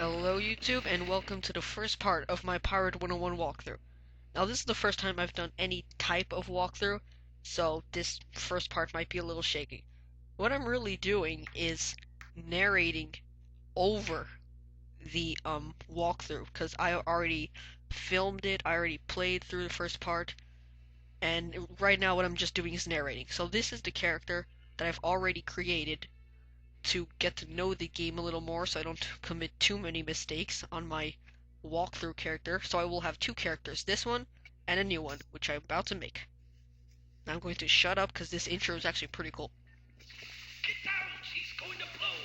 Hello YouTube, and welcome to the first part of my Pirate 101 walkthrough. Now this is the first time I've done any type of walkthrough, so this first part might be a little shaky. What I'm really doing is narrating over the walkthrough, because I already filmed it, I already played through the first part, and right now what I'm just doing is narrating. So this is the character that I've already created to get to know the game a little more so I don't commit too many mistakes on my walkthrough character. So I will have two characters, this one and a new one, which I'm about to make. Now I'm going to shut up because this intro is actually pretty cool. Get down! She's going to blow!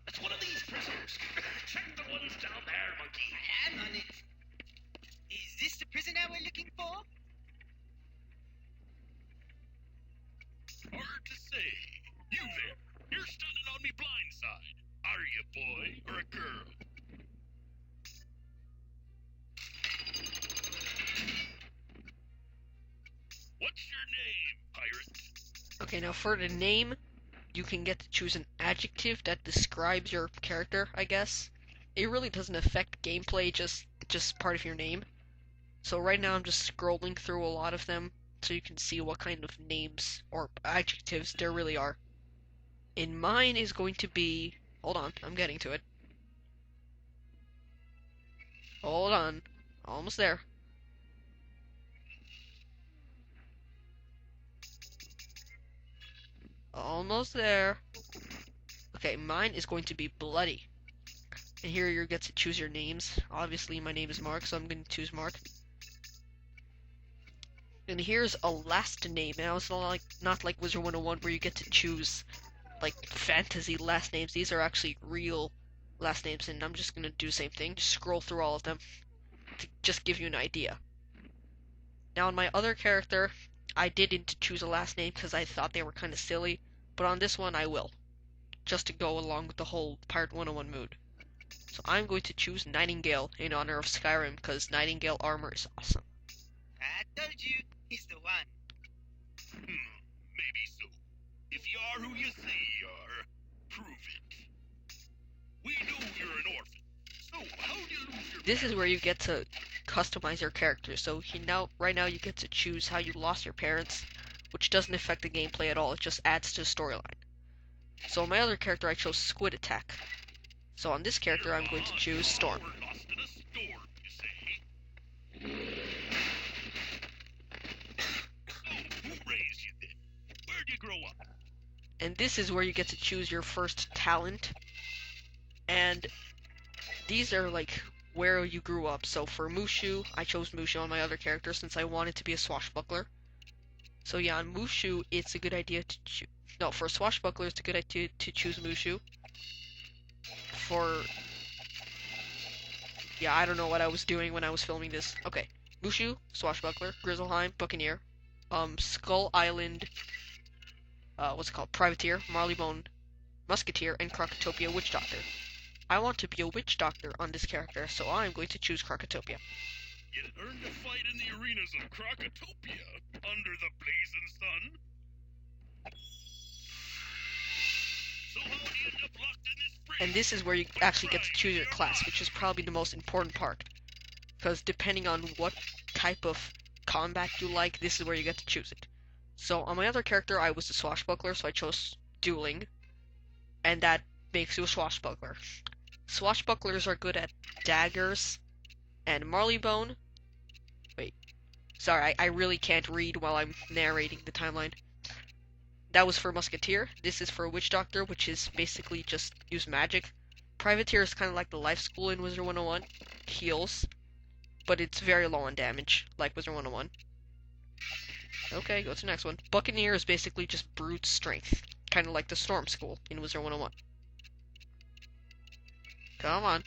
It's one of these prisoners. Check the ones down there, monkey. I am on it. Is this the prisoner we're looking for? Hard to say. You there. You're standing on me blind side. Are you a boy or a girl? What's your name, pirate? Okay, now for the name, you can get to choose an adjective that describes your character, I guess. It really doesn't affect gameplay, just part of your name. So right now I'm just scrolling through a lot of them so you can see what kind of names or adjectives there really are. And mine is going to be... Hold on, I'm getting to it. Hold on. Almost there. Almost there. Okay, mine is going to be Bloody. And here you get to choose your names. Obviously my name is Mark, so I'm going to choose Mark. And here's a last name. Now it's not like Wizard 101 where you get to choose like fantasy last names. These are actually real last names, and I'm just gonna do the same thing. Just scroll through all of them to just give you an idea. Now on my other character, I didn't choose a last name because I thought they were kind of silly, but on this one I will, just to go along with the whole Pirate 101 mood. So I'm going to choose Nightingale in honor of Skyrim because Nightingale armor is awesome. I told you, he's the one. Maybe so. If you are who you say you are, prove it. We know you're an orphan. So how do you lose your This is where you get to customize your character. So right now you get to choose how you lost your parents, which doesn't affect the gameplay at all. It just adds to the storyline. So on my other character I chose Squid Attack. So on this character I'm going to choose Storm. We're lost in a storm, you say? So, who raised you then? Where'd you grow up? And this is where you get to choose your first talent. And these are like where you grew up. So for Mushu, I chose Mushu on my other character since I wanted to be a swashbuckler. So yeah, on Mushu, it's a good idea to choose. No, for a swashbuckler, it's a good idea to choose Mushu. Yeah, I don't know what I was doing when I was filming this. Okay, Mushu, swashbuckler, Grizzleheim, buccaneer, Skull Island, what's it called? Privateer, Marleybone, musketeer, and Krokotopia witch doctor. I want to be a witch doctor on this character, so I'm going to choose Krokotopia. You learned to fight in the arenas of Krokotopia under the blazing sun. So how do you end up locked in this prison? And this is where you actually get to choose your class, which is probably the most important part. Because depending on what type of combat you like, this is where you get to choose it. So on my other character, I was a swashbuckler, so I chose dueling. And that makes you a swashbuckler. Swashbucklers are good at daggers and Marleybone. Wait. Sorry, I really can't read while I'm narrating the timeline. That was for Musketeer. This is for Witch Doctor, which is basically just use magic. Privateer is kind of like the life school in Wizard 101. Heals. But it's very low on damage, like Wizard 101. Okay, go to the next one. Buccaneer is basically just brute strength. Kind of like the Storm School in Wizard 101. Come on.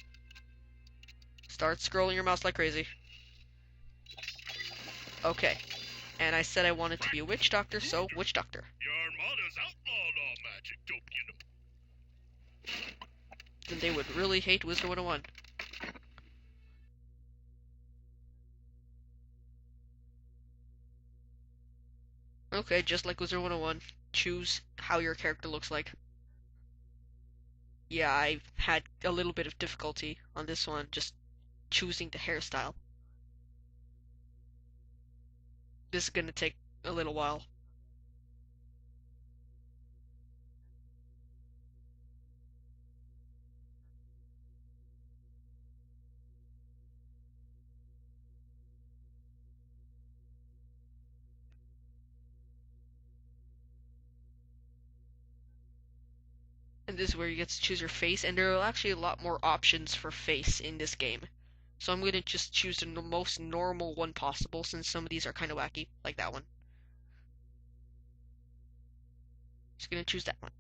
Start scrolling your mouse like crazy. Okay. And I said I wanted to be a witch doctor, so witch doctor. Your armada's outlawed all magic, don't you know? Then they would really hate Wizard 101. Okay, just like Wizard 101, choose how your character looks like. yeah, I've had a little bit of difficulty on this one, just choosing the hairstyle. This is gonna take a little while. And this is where you get to choose your face, and there are actually a lot more options for face in this game. So I'm gonna just choose the most normal one possible, since some of these are kind of wacky, like that one. Just gonna choose that one.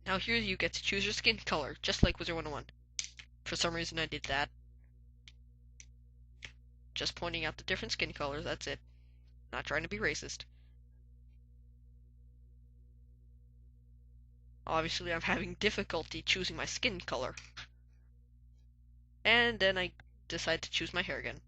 Now here you get to choose your skin color, just like Wizard 101. For some reason I did that. Just pointing out the different skin colors, that's it. Not trying to be racist. Obviously I'm having difficulty choosing my skin color. And then I decide to choose my hair again.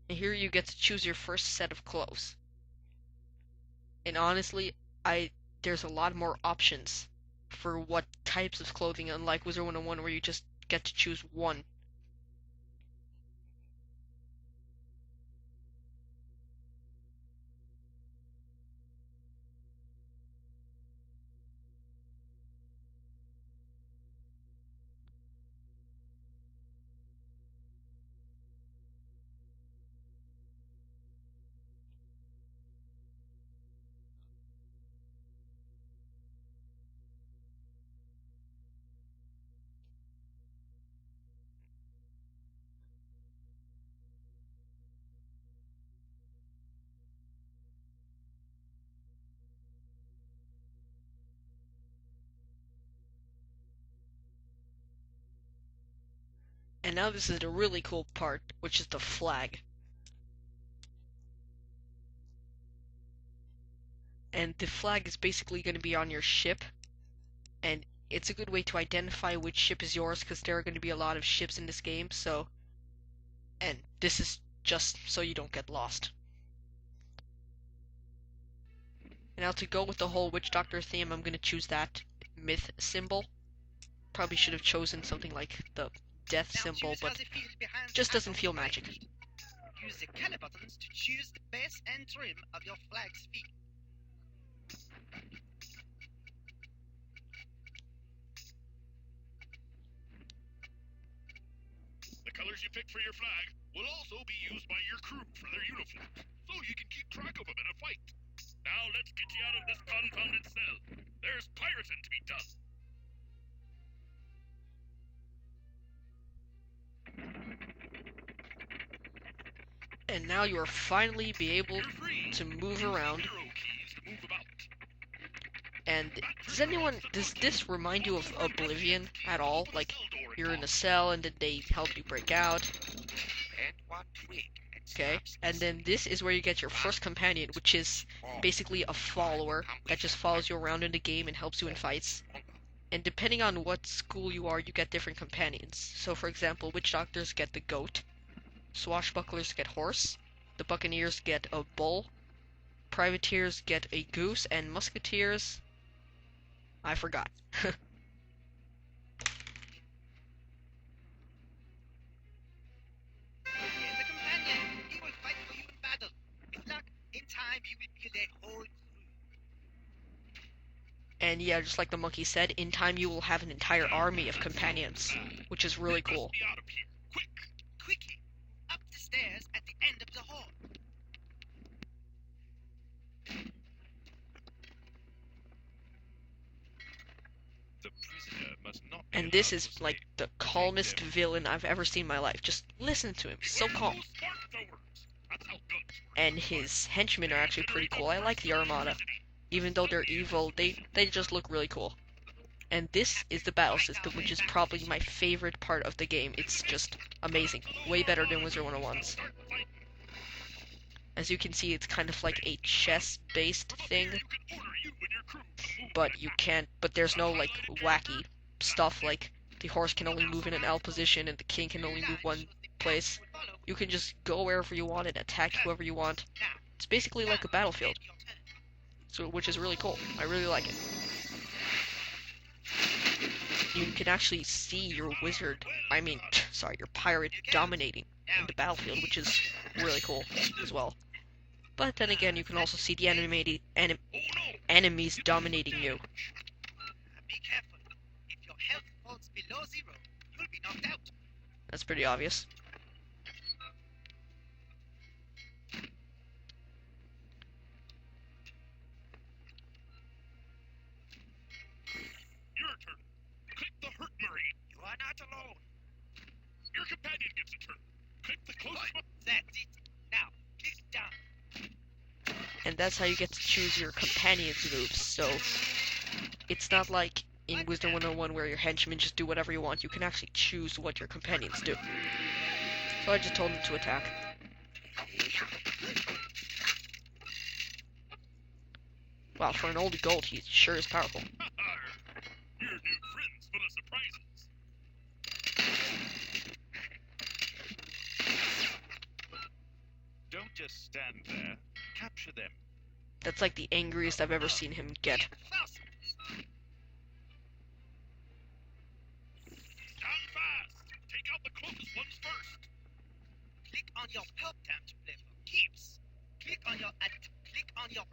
And here you get to choose your first set of clothes. And honestly, there's a lot more options for what types of clothing, unlike Wizard 101 where you just get to choose one. And now this is the really cool part, which is the flag. And the flag is basically going to be on your ship, and it's a good way to identify which ship is yours, because there are going to be a lot of ships in this game, and this is just so you don't get lost. And now to go with the whole Witch Doctor theme, I'm going to choose that myth symbol. Probably should have chosen something like the death symbol, but just doesn't feel magic. Use the color buttons to choose the base and trim of your flag's feet. The colors you pick for your flag will also be used by your crew for their uniforms, so you can keep track of them in a fight. Now let's get you out of this confounded cell. There's pirating to be done. And now you are finally be able to move around. And does this remind you of Oblivion at all? Like, you're in a cell and then they help you break out. Okay, and then this is where you get your first companion, which is basically a follower that just follows you around in the game and helps you in fights. And depending on what school you are, you get different companions. So for example, Witch Doctors get the goat, Swashbucklers get horse, the Buccaneers get a bull, Privateers get a goose, and Musketeers, I forgot. Here's the companion. He will fight for you in battle. With luck, in time you will build a whole crew. And yeah, just like the monkey said, in time you will have an entire army of companions, which is really cool. Get out of here, quick! Quickly, up the stairs at the end of the hall. The prisoner must not be And this allowed is to like escape. the calmest villain I've ever seen in my life. Just listen to him, he's so calm. That's how good. And his henchmen are actually pretty cool. I like the Armada. Even though they're evil, they just look really cool. And this is the battle system, which is probably my favorite part of the game. It's just amazing. Way better than Wizard 101's. As you can see, it's kind of like a chess-based thing. But there's no, like, wacky stuff, like the horse can only move in an L position and the king can only move one place. You can just go wherever you want and attack whoever you want. It's basically like a battlefield. So, which is really cool. I really like it. You can actually see your your pirate dominating in the battlefield, which is really cool as well. But then again, you can also see the enemies dominating you. Be careful. If your health falls below 0, you'll be knocked out. That's pretty obvious. Your turn. Click the hurt Murray. You are not alone. Your companion gets a turn. Click the close button. That's it. Now, click down. And that's how you get to choose your companion's moves. So it's not like in Wisdom 101 where your henchmen just do whatever you want. You can actually choose what your companions do. So I just told him to attack. Wow, for an old gold, he sure is powerful. Your new friend's full of surprises. Don't just stand there. Capture them. That's like the angriest I've ever seen him get. Stand fast. Take out the closest ones first. Click on your help tab to play for keeps. Click on your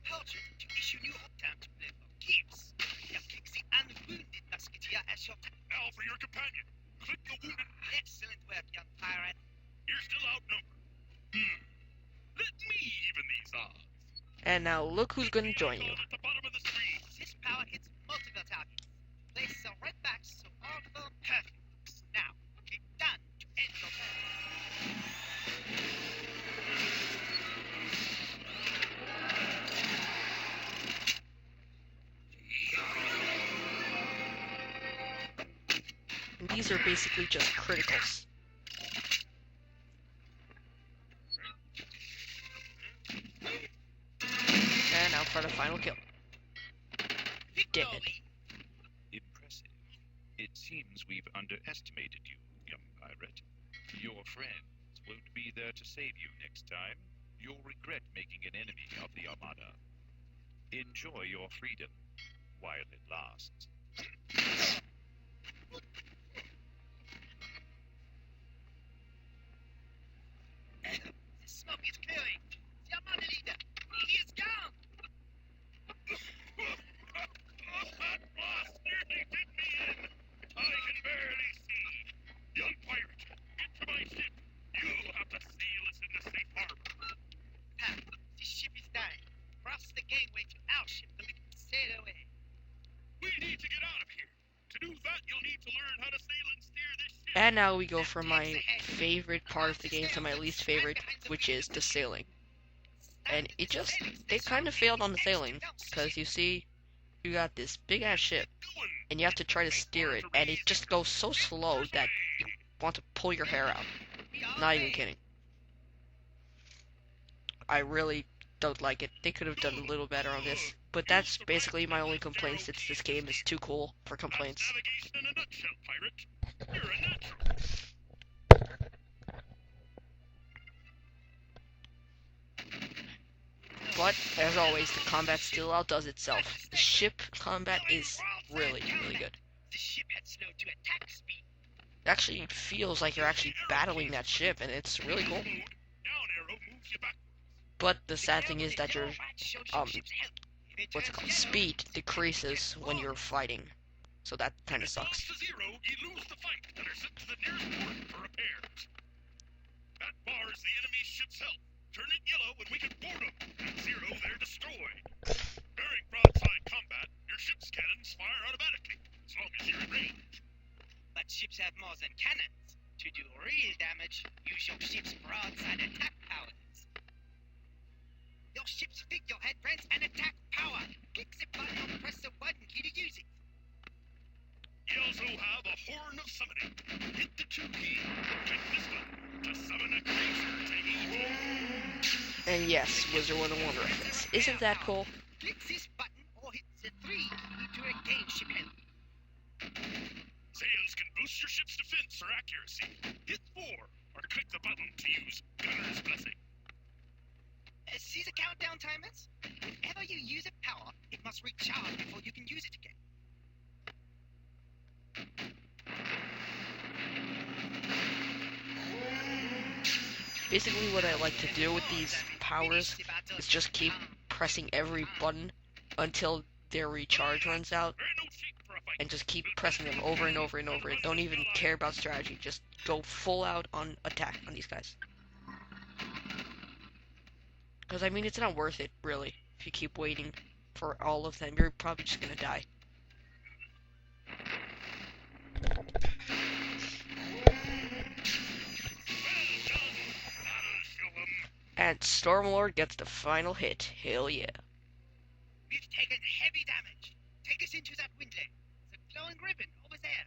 portrait to issue new help tab to play for keeps. Now click the unwounded musketeer as your tab. Now for your companion. Click the wounded. Excellent work, young pirate. You're still outnumbered. Let me even these odds. And now look who's gonna join you. At the bottom of the screen. This power hits multiple targets. Place the red backs so all of them perfect. Now, click done to end your turn. And these are basically just criticals. And now for the final kill. Dead. Victory! Impressive. It seems we've underestimated you, young pirate. Your friends won't be there to save you next time. You'll regret making an enemy of the Armada. Enjoy your freedom while it lasts. The smoke is clearing. The Armada leader, he is gone! That blast nearly did me in! I can barely see. Young pirate, get to my ship. You'll have to sail us into safe harbor. Pat, the ship is dying. Cross the gangway to our ship so we can sail away. We need to get out of here. To do that, you'll need to learn how to sail and steer this ship. And now we go from my favorite part of the game to my least favorite, which is the sailing. And they kind of failed on the sailing, because you see, you got this big ass ship, and you have to try to steer it, and it just goes so slow that you want to pull your hair out. Not even kidding. I really don't like it. They could have done a little better on this. But that's basically my only complaint, since this game is too cool for complaints. Navigation in a nutshell, pirate. You're a natural. But, as always, the combat still outdoes itself. The ship combat is really, really good. The ship had slowed to attack speed. It actually feels like you're actually battling that ship, and it's really cool. Down arrow moves you backwards. But the sad thing is that your what's it called, speed decreases when you're fighting. So that kind of sucks. Falls to 0, you lose the fight and are sent to the nearest port for repairs. That bars the enemy's ship's health. Turn it yellow and we can board them. At 0, they're destroyed. During broadside combat, your ship's cannons fire automatically, as long as you're in range. But ships have more than cannons. To do real damage, use your ship's broadside attack powers. Your ship's figurehead grants an attack power. Click the button or press the button key to use it. You also have a Horn of Summoning. Hit the 2 key or click this button to summon a creature to aid you. And yes, Wizard 101 reference. Isn't that cool? Click this button or hit the 3 key to regain ship health. Sails can boost your ship's defense or accuracy. Hit 4 or click the button to use Gunner's Blessing. See the countdown timers? Whenever you use a power, it must recharge before you can use it again. Basically what I like to do with these powers is just keep pressing every button until their recharge runs out, Very no shape for a fight. and just keep pressing them over and over and over, and don't even care about strategy. Just go full out on attack on these guys. Because, I mean, it's not worth it, really. If you keep waiting for all of them, you're probably just gonna die. And Stormlord gets the final hit. Hell yeah. We've taken heavy damage. Take us into that window. The glowing ribbon over there.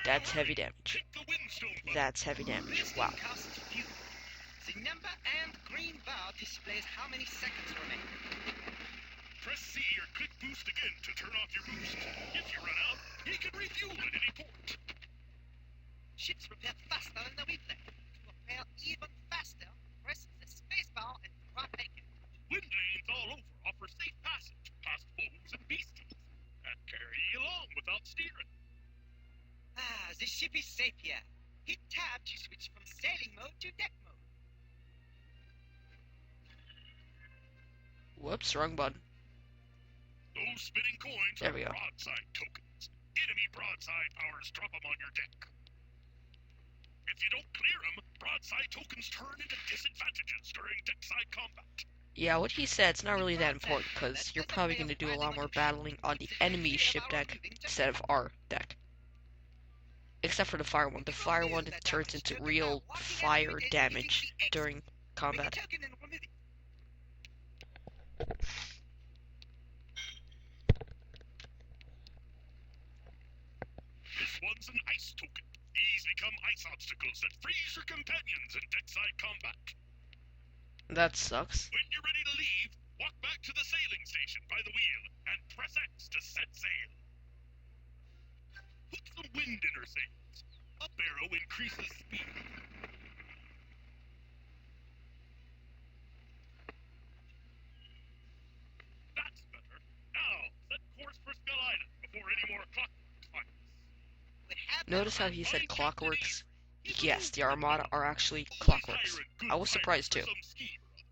That's heavy damage. Hit the Windstone button. That's heavy damage. Press Wow. cast view. The number and green bar displays how many seconds remain. Press C or click boost again to turn off your boost. If you run out, he can refuel at any port. Ships repair faster than the replay. To repair even faster, press the spacebar and drop anchor. Wind lanes all over offer safe passage past foes and beasties and carry you along without steering. Ah, the ship is safe here. Hit tab to switch from sailing mode to deck mode. Whoops, wrong button. Those spinning coins There are we go. broadside tokens. Enemy broadside powers drop them on your deck. If you don't clear them, broadside tokens turn into disadvantages during deckside combat. Yeah, what he said's not really that important, because you're probably going to do a lot more battling on the enemy ship deck instead of our deck. Except for the fire one. The fire one turns into real fire damage during combat. Make a token and remove it. This one's an ice token. These become ice obstacles that freeze your companions in deckside combat. That sucks. When you're ready to leave, walk back to the sailing station by the wheel and press X to set sail. Put some wind in her sails. Up arrow increases speed. That's better. Now, set course for Skull Island before any more clockworks find us. We have Notice how he said Find Captain clockworks? Avery. He's Yes, the a Armada are actually Always clockworks. hire a good I was pilot surprised for too. some scheme or other.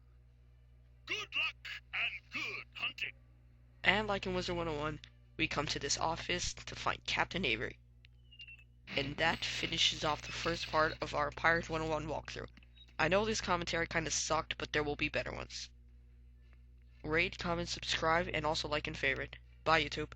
Good luck and good hunting. And like in Wizard 101, we come to this office to find Captain Avery. And that finishes off the first part of our Pirate 101 walkthrough. I know this commentary kinda sucked, but there will be better ones. Rate, comment, subscribe, and also like and favorite. Bye, YouTube.